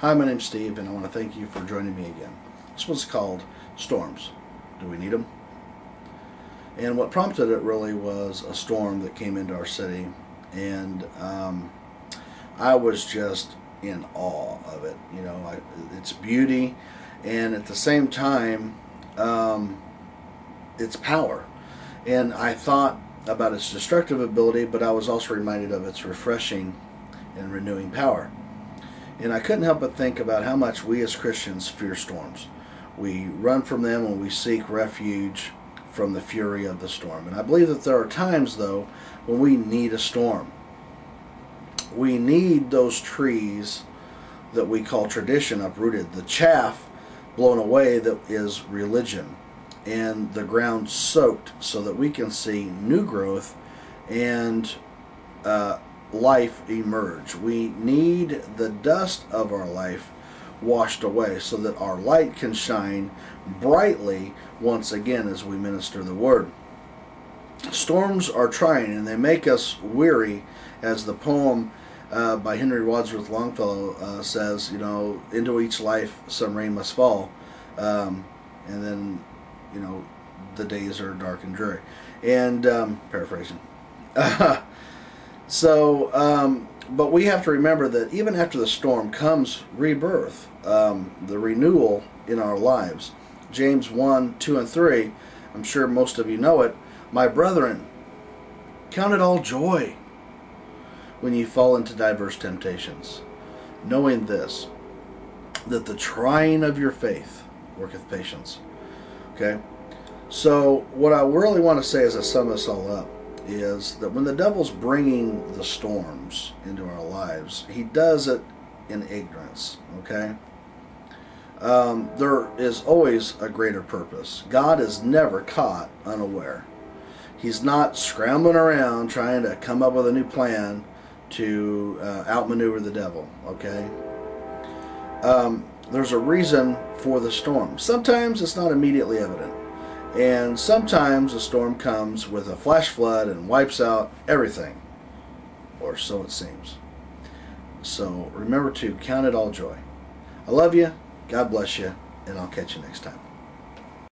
Hi, my name's Steve, and I want to thank you for joining me again. This one's called Storms. Do we need them? And what prompted it really was a storm that came into our city, and I was just in awe of it. You know, its beauty, and at the same time, its power. And I thought about its destructive ability, but I was also reminded of its refreshing and renewing power. And I couldn't help but think about how much we as Christians fear storms. We run from them when we seek refuge from the fury of the storm. And I believe that there are times, though, when we need a storm. We need those trees that we call tradition uprooted, the chaff blown away that is religion, and the ground soaked so that we can see new growth and life emerge. We need the dust of our life washed away so that our light can shine brightly once again as we minister the word. Storms are trying, and they make us weary, as the poem by Henry Wadsworth Longfellow says, you know, into each life some rain must fall, and then, you know, the days are dark and dreary. And paraphrasing. But we have to remember that even after the storm comes rebirth, the renewal in our lives. James 1, 2, and 3, I'm sure most of you know it. My brethren, count it all joy when ye fall into diverse temptations, knowing this, that the trying of your faith worketh patience. Okay? So what I really want to say as I sum this all up is that when the devil's bringing the storms into our lives, he does it in ignorance. Okay? There is always a greater purpose. God is never caught unaware. He's not scrambling around trying to come up with a new plan to outmaneuver the devil. Okay? There's a reason for the storm. Sometimes it's not immediately evident. And sometimes a storm comes with a flash flood and wipes out everything. Or so it seems. So remember to count it all joy. I love you. God bless you. And I'll catch you next time.